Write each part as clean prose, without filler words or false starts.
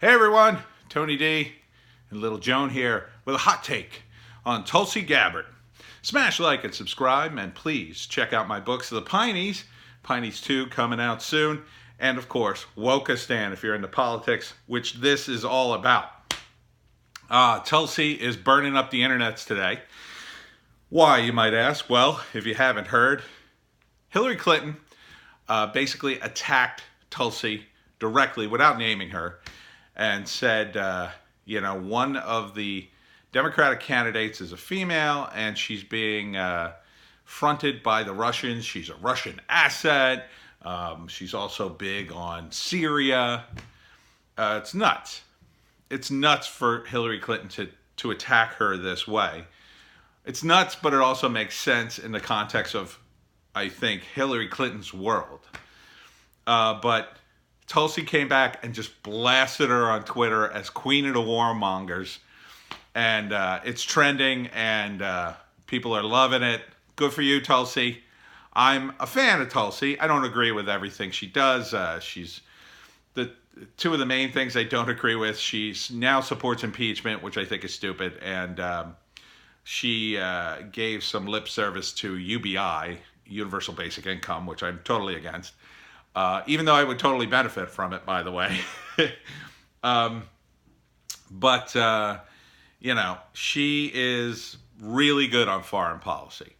Hey everyone, Tony D and Little Joan here with a hot take on Tulsi Gabbard. Smash like and subscribe, and please check out my books, The Pineys, Pineys 2 coming out soon, and of course, Wokistan if you're into politics, which this is all about. Tulsi is burning up the internets today. Why, you might ask? Well, if you haven't heard, Hillary Clinton basically attacked Tulsi directly without naming her and said, one of the Democratic candidates is a female and she's being fronted by the Russians. She's a Russian asset. She's also big on Syria. It's nuts. It's nuts for Hillary Clinton to attack her this way. It's nuts, but it also makes sense in the context of, I think, Hillary Clinton's world. But Tulsi came back and just blasted her on Twitter as Queen of the Warmongers. And it's trending, and people are loving it. Good for you, Tulsi. I'm a fan of Tulsi. I don't agree with everything she does. She's two of the main things I don't agree with. She now supports impeachment, which I think is stupid. And she gave some lip service to UBI, Universal Basic Income, which I'm totally against. Even though I would totally benefit from it, by the way. She is really good on foreign policy.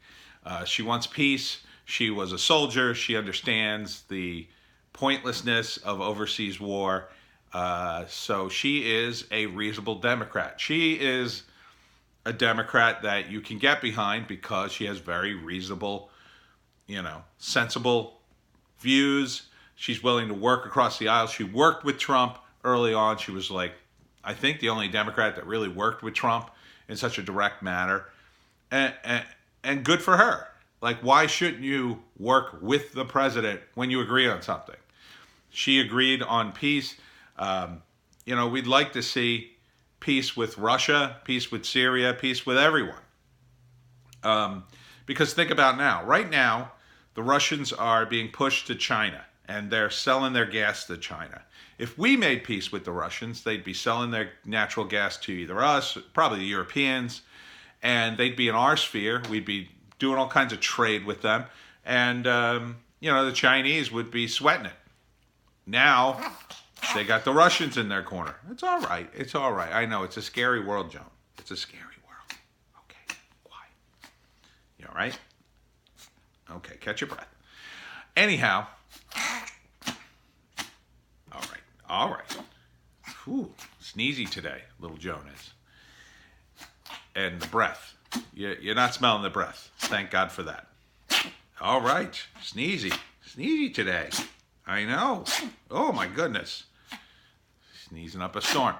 She wants peace. She was a soldier. She understands the pointlessness of overseas war. So she is a reasonable Democrat. She is a Democrat that you can get behind because she has very reasonable, sensible views. She's willing to work across the aisle. She worked with Trump early on. She was I think the only Democrat that really worked with Trump in such a direct manner. And good for her. Why shouldn't you work with the president when you agree on something? She agreed on peace. We'd like to see peace with Russia, peace with Syria, peace with everyone. Because think about now. Right now, the Russians are being pushed to China, and they're selling their gas to China. If we made peace with the Russians, they'd be selling their natural gas to either us, probably the Europeans, and they'd be in our sphere. We'd be doing all kinds of trade with them, and the Chinese would be sweating it. Now, they got the Russians in their corner. It's all right. It's all right. I know, it's a scary world, Joan. It's a scary world. Okay, quiet. You all right? Okay, catch your breath. Anyhow, all right. Whew, sneezy today, little Joan is. And the breath. You're not smelling the breath. Thank God for that. All right, sneezy today. I know. Oh my goodness. Sneezing up a storm.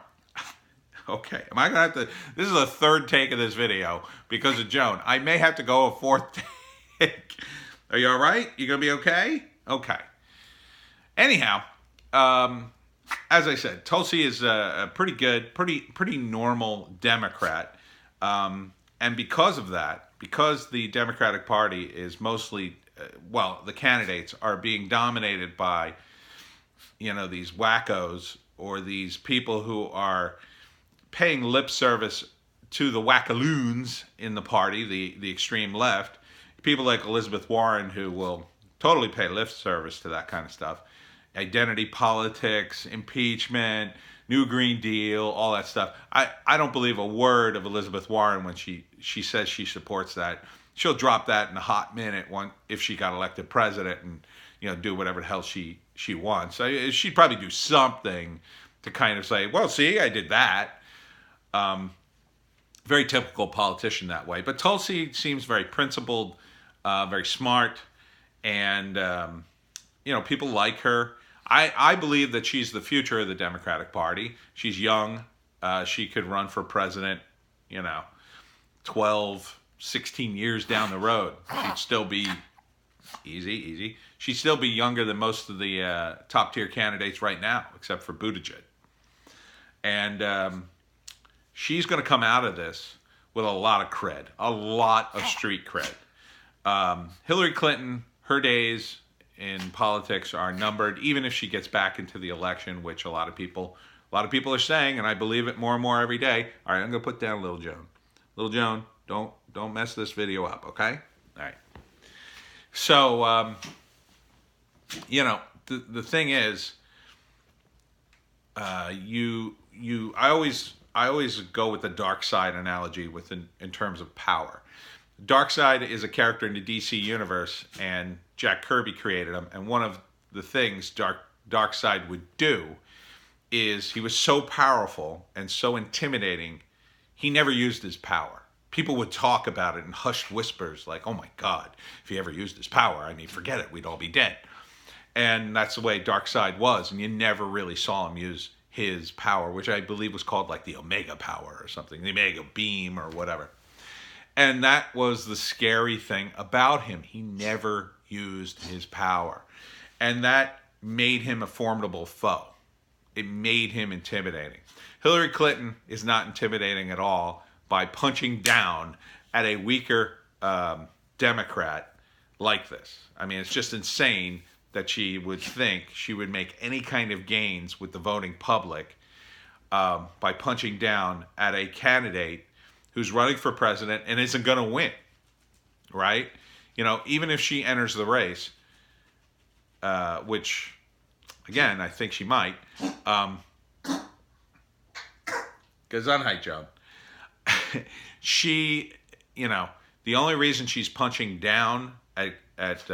Okay, am I gonna have to? This is a third take of this video because of Joan. I may have to go a fourth take. Are you all right? You gonna be okay? Okay. Anyhow, as I said, Tulsi is a pretty good, pretty normal Democrat, and because of that, because the Democratic Party is mostly, the candidates are being dominated by, these wackos or these people who are paying lip service to the wackaloons in the party, the extreme left. People like Elizabeth Warren who will totally pay lip service to that kind of stuff. Identity politics, impeachment, New Green Deal, all that stuff. I don't believe a word of Elizabeth Warren when she says she supports that. She'll drop that in a hot minute if she got elected president and do whatever the hell she wants. She'd probably do something to kind of say, well, see, I did that. Very typical politician that way. But Tulsi seems very principled, very smart, and people like her. I believe that she's the future of the Democratic Party. She's young. She could run for president, 12, 16 years down the road. She'd still be easy. She'd still be younger than most of the top tier candidates right now, except for Buttigieg. And she's going to come out of this with a lot of cred, a lot of street cred. Hillary Clinton, her days in politics are numbered, even if she gets back into the election, which a lot of people A lot of people are saying, and I believe it more and more every day, all right, I'm going to put down Little Joan. Little Joan, don't mess this video up, okay? All right. So, the thing is, I always go with the dark side analogy in terms of power. Darkseid is a character in the DC universe, and Jack Kirby created him. And one of the things Darkseid would do is he was so powerful and so intimidating, he never used his power. People would talk about it in hushed whispers, like, "Oh my God, if he ever used his power, I mean, forget it, we'd all be dead." And that's the way Darkseid was, and you never really saw him use his power, which I believe was called like the Omega power or something, the Omega beam or whatever. And that was the scary thing about him. He never used his power. And that made him a formidable foe. It made him intimidating. Hillary Clinton is not intimidating at all by punching down at a weaker Democrat like this. I mean, it's just insane that she would think she would make any kind of gains with the voting public by punching down at a candidate who's running for president and isn't going to win, right? Even if she enters the race, which, again, I think she might. Gesundheit, Joan. She, the only reason she's punching down at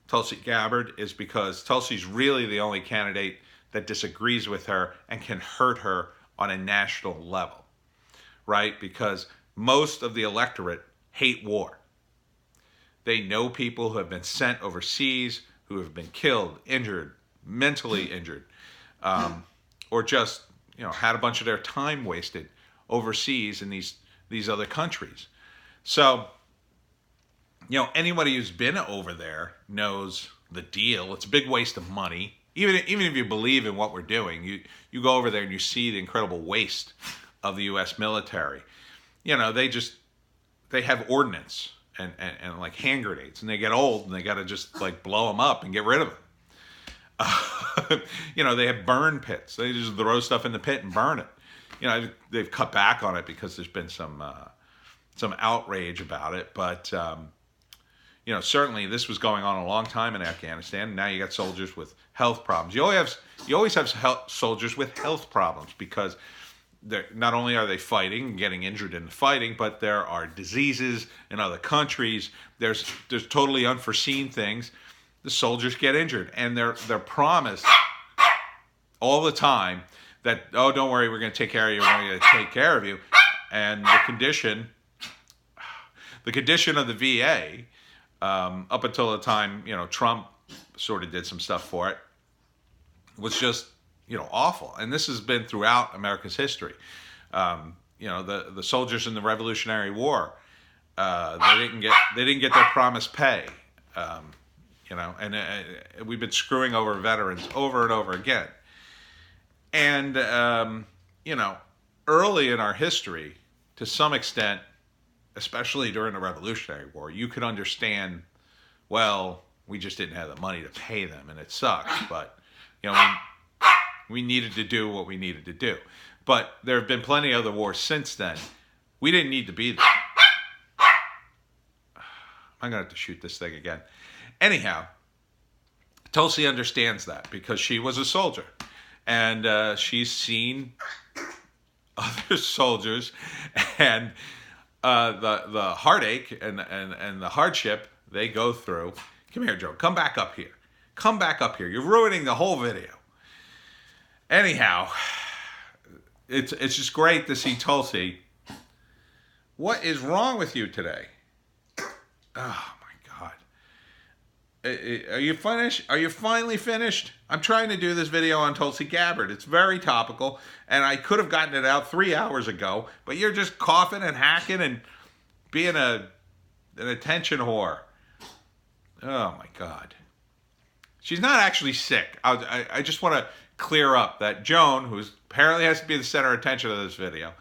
Tulsi Gabbard is because Tulsi's really the only candidate that disagrees with her and can hurt her on a national level, right? Because most of the electorate hate war. They know people who have been sent overseas, who have been killed, injured, mentally injured, or just had a bunch of their time wasted overseas in these other countries. So, anybody who's been over there knows the deal. It's a big waste of money. Even if you believe in what we're doing, you go over there and you see the incredible waste of the U.S. military. They have ordnance and like hand grenades, and they get old and they got to just like blow them up and get rid of them. They have burn pits. They just throw stuff in the pit and burn it. They've cut back on it because there's been some outrage about it, but certainly this was going on a long time in Afghanistan. Now you got soldiers with health problems. You always have soldiers with health problems because not only are they fighting and getting injured in the fighting, but there are diseases in other countries. There's totally unforeseen things. The soldiers get injured, and they're promised all the time that, oh, don't worry, we're going to take care of you. We're going to take care of you. And the condition of the VA, up until the time Trump sort of did some stuff for it, was just awful. And this has been throughout America's history. The soldiers in the Revolutionary War, they didn't get their promised pay. And we've been screwing over veterans over and over again. And early in our history, to some extent, especially during the Revolutionary War, you could understand, well, we just didn't have the money to pay them, and it sucks. But we needed to do what we needed to do. But there have been plenty of other wars since then. We didn't need to be there. I'm going to have to shoot this thing again. Anyhow, Tulsi understands that because she was a soldier. And she's seen other soldiers and the heartache and the hardship they go through. Come here, Joe. Come back up here. Come back up here. You're ruining the whole video. Anyhow, it's just great to see Tulsi. What is wrong with you today? Oh, my God. Are you finished? Are you finally finished? I'm trying to do this video on Tulsi Gabbard. It's very topical, and I could have gotten it out 3 hours ago, but you're just coughing and hacking and being an attention whore. Oh, my God. She's not actually sick. I just want to clear up that Joan, who apparently has to be the center of attention of this video,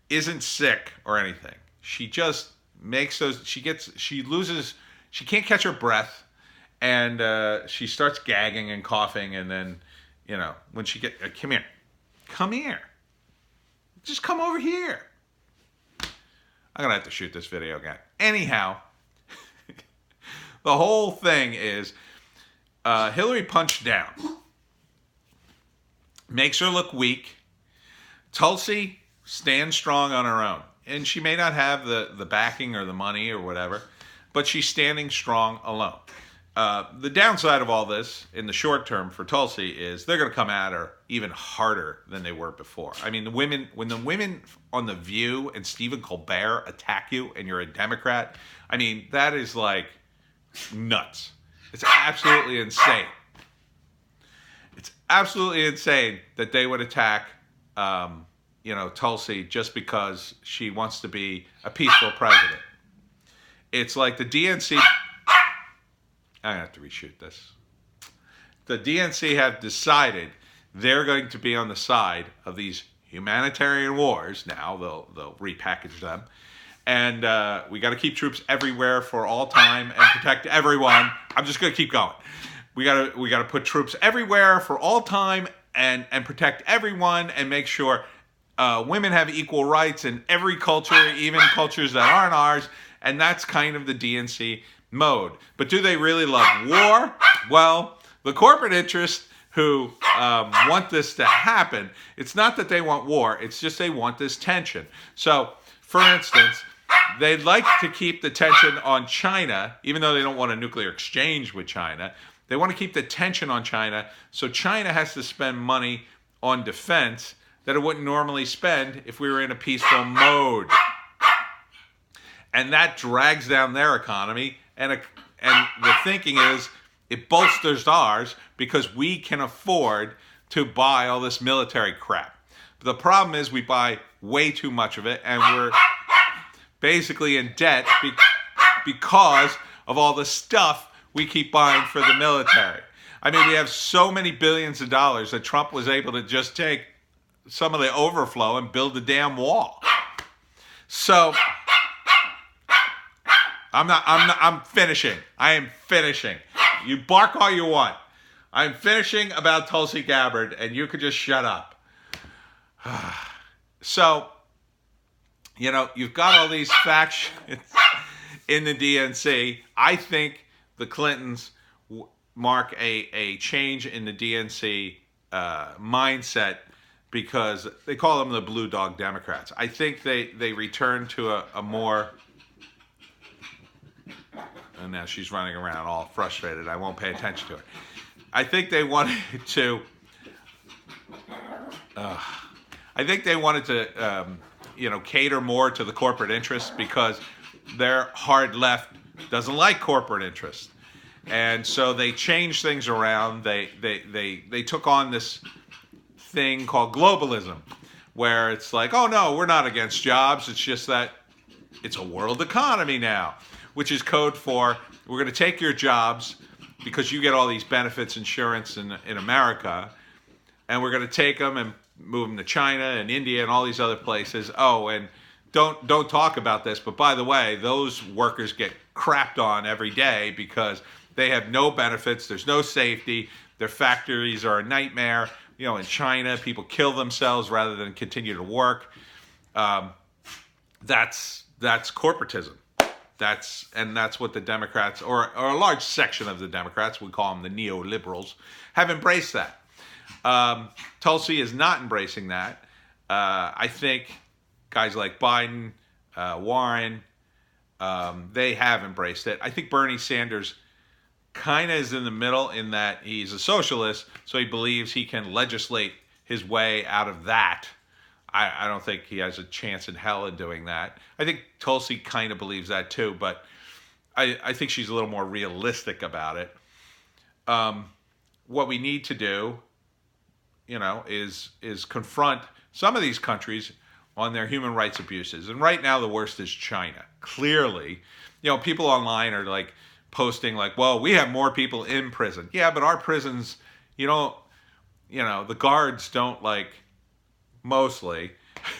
isn't sick or anything. She just makes those, she can't catch her breath, and she starts gagging and coughing, and then, when she come come here. Just come over here. I'm going to have to shoot this video again. Anyhow, the whole thing is Hillary punched down. Makes her look weak. Tulsi stands strong on her own. And she may not have the backing or the money or whatever, but she's standing strong alone. The downside of all this in the short term for Tulsi is they're going to come at her even harder than they were before. I mean, when the women on The View and Stephen Colbert attack you and you're a Democrat, I mean, that is like nuts. It's absolutely insane. It's absolutely insane that they would attack, Tulsi just because she wants to be a peaceful president. It's like the DNC... I'm going to have to reshoot this. The DNC have decided they're going to be on the side of these humanitarian wars. Now they'll repackage them. And we got to keep troops everywhere for all time and protect everyone. I'm just going to keep going. We got to put troops everywhere for all time and protect everyone and make sure women have equal rights in every culture, even cultures that aren't ours. And that's kind of the DNC mode. But do they really love war? Well, the corporate interests who want this to happen, it's not that they want war, it's just they want this tension. So, for instance, they'd like to keep the tension on China, even though they don't want a nuclear exchange with China. They want to keep the tension on China, so China has to spend money on defense that it wouldn't normally spend if we were in a peaceful mode. And that drags down their economy. And the thinking is it bolsters ours because we can afford to buy all this military crap. But the problem is we buy way too much of it, and we're basically in debt because of all the stuff we keep buying for the military. I mean, we have so many billions of dollars that Trump was able to just take some of the overflow and build a damn wall. So... I'm finishing. I am finishing. You bark all you want. I'm finishing about Tulsi Gabbard, and you could just shut up. So, you've got all these factions in the DNC. I think the Clintons mark a change in the DNC mindset because they call them the Blue Dog Democrats. I think they return to a more... And now she's running around all frustrated. I won't pay attention to her. I think they wanted to... cater more to the corporate interests because their hard left doesn't like corporate interests. And so they changed things around. They took on this thing called globalism, where it's like, oh no, we're not against jobs. It's just that it's a world economy now, which is code for we're going to take your jobs because you get all these benefits, insurance in America, and we're going to take them and move them to China and India and all these other places. Oh, and don't talk about this, but by the way, those workers get crapped on every day because they have no benefits, there's no safety, their factories are a nightmare. In China, people kill themselves rather than continue to work. That's corporatism. That's what the Democrats, or a large section of the Democrats, we call them the neoliberals, have embraced that. Tulsi is not embracing that. I think guys like Biden, Warren, they have embraced it. I think Bernie Sanders kind of is in the middle in that he's a socialist, so he believes he can legislate his way out of that. I don't think he has a chance in hell in doing that. I think Tulsi kind of believes that too, but I think she's a little more realistic about it. What we need to do, is confront some of these countries on their human rights abuses. And right now the worst is China. Clearly, people online are like posting like, well, we have more people in prison. Yeah, but our prisons, the guards don't mostly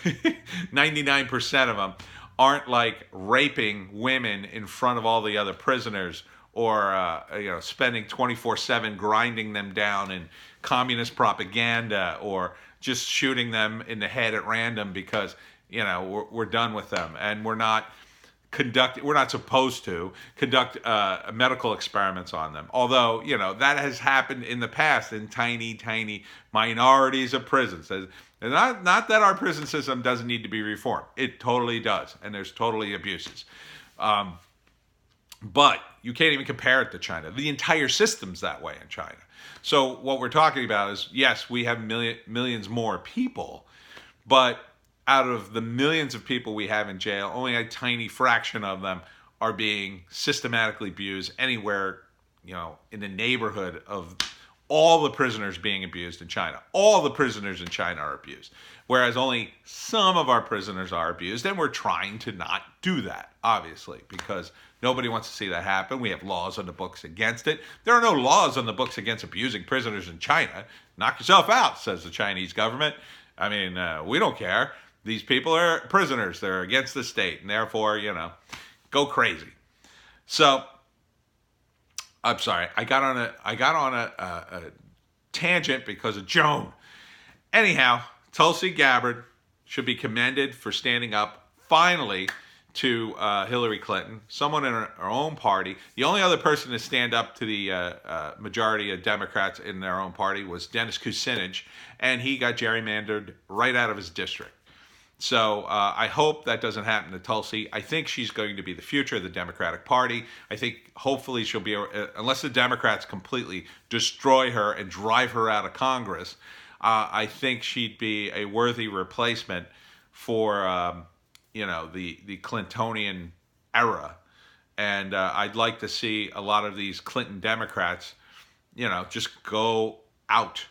99% of them aren't raping women in front of all the other prisoners or spending 24/7 grinding them down in communist propaganda or just shooting them in the head at random because, we're done with them, and we're not supposed to conduct medical experiments on them. Although, that has happened in the past in tiny, tiny minorities of prisons. Not that our prison system doesn't need to be reformed. It totally does, and there's totally abuses. But you can't even compare it to China. The entire system's that way in China. So what we're talking about is, yes, we have millions more people, but out of the millions of people we have in jail, only a tiny fraction of them are being systematically abused anywhere, in the neighborhood of all the prisoners being abused in China. All the prisoners in China are abused, whereas only some of our prisoners are abused, and we're trying to not do that, obviously, because nobody wants to see that happen. We have laws on the books against it. There are no laws on the books against abusing prisoners in China. Knock yourself out, says the Chinese government. I mean, we don't care. These people are prisoners. They're against the state, and therefore, go crazy. So, I'm sorry. I got on a tangent because of Joan. Anyhow, Tulsi Gabbard should be commended for standing up finally to Hillary Clinton, someone in her own party. The only other person to stand up to the majority of Democrats in their own party was Dennis Kucinich, and he got gerrymandered right out of his district. So I hope that doesn't happen to Tulsi. I think she's going to be the future of the Democratic Party. I think hopefully she'll be, unless the Democrats completely destroy her and drive her out of Congress, I think she'd be a worthy replacement for, the Clintonian era. And I'd like to see a lot of these Clinton Democrats, just go out.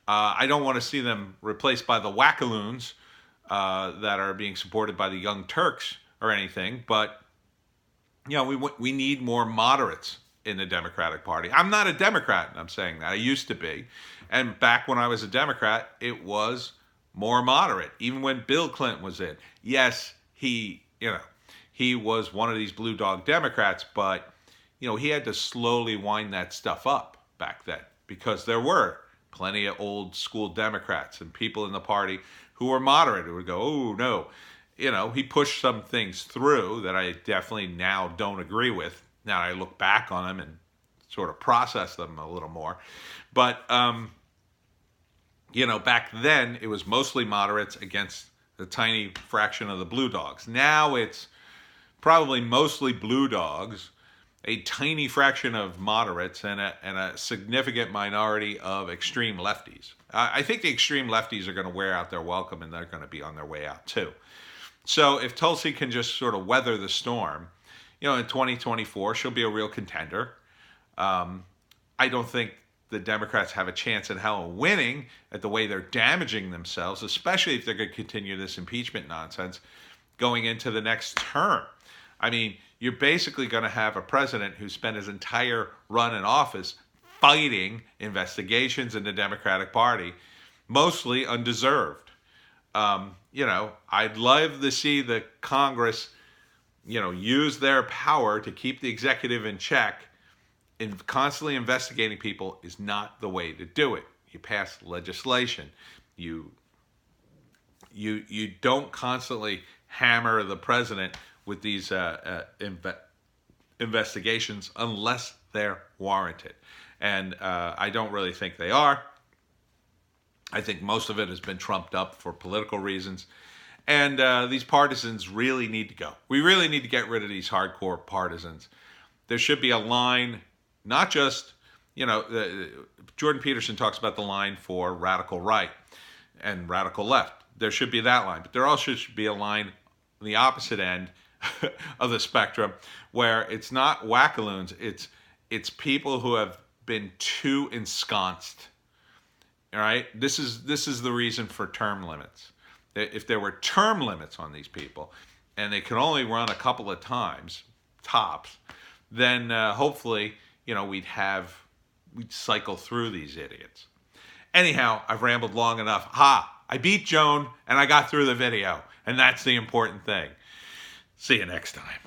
I don't want to see them replaced by the wackaloons that are being supported by the Young Turks or anything, but we need more moderates in the Democratic Party. I'm not a Democrat, and I'm saying that. I used to be, and back when I was a Democrat, it was more moderate. Even when Bill Clinton was in, yes, he was one of these blue dog Democrats, but he had to slowly wind that stuff up back then because there were plenty of old school Democrats and people in the party who were moderate, who would go, oh, no. He pushed some things through that I definitely now don't agree with. Now I look back on them and sort of process them a little more. But, back then it was mostly moderates against the tiny fraction of the blue dogs. Now it's probably mostly blue dogs, a tiny fraction of moderates, and a significant minority of extreme lefties. I think the extreme lefties are going to wear out their welcome, and they're going to be on their way out too. So if Tulsi can just sort of weather the storm, in 2024, she'll be a real contender. I don't think the Democrats have a chance in hell of winning at the way they're damaging themselves, especially if they're going to continue this impeachment nonsense going into the next term. I mean, you're basically going to have a president who spent his entire run in office fighting investigations in the Democratic Party, mostly undeserved. I'd love to see the Congress, use their power to keep the executive in check. And constantly investigating people is not the way to do it. You pass legislation. You don't constantly hammer the president with these investigations unless they're warranted. And I don't really think they are. I think most of it has been trumped up for political reasons. And these partisans really need to go. We really need to get rid of these hardcore partisans. There should be a line, not just, Jordan Peterson talks about the line for radical right and radical left. There should be that line. But there also should be a line on the opposite end of the spectrum where it's not wackaloons, it's people who have been too ensconced. All right? This is the reason for term limits. If there were term limits on these people and they could only run a couple of times, tops, then hopefully, we'd cycle through these idiots. Anyhow, I've rambled long enough. I beat Joan and I got through the video, and that's the important thing. See you next time.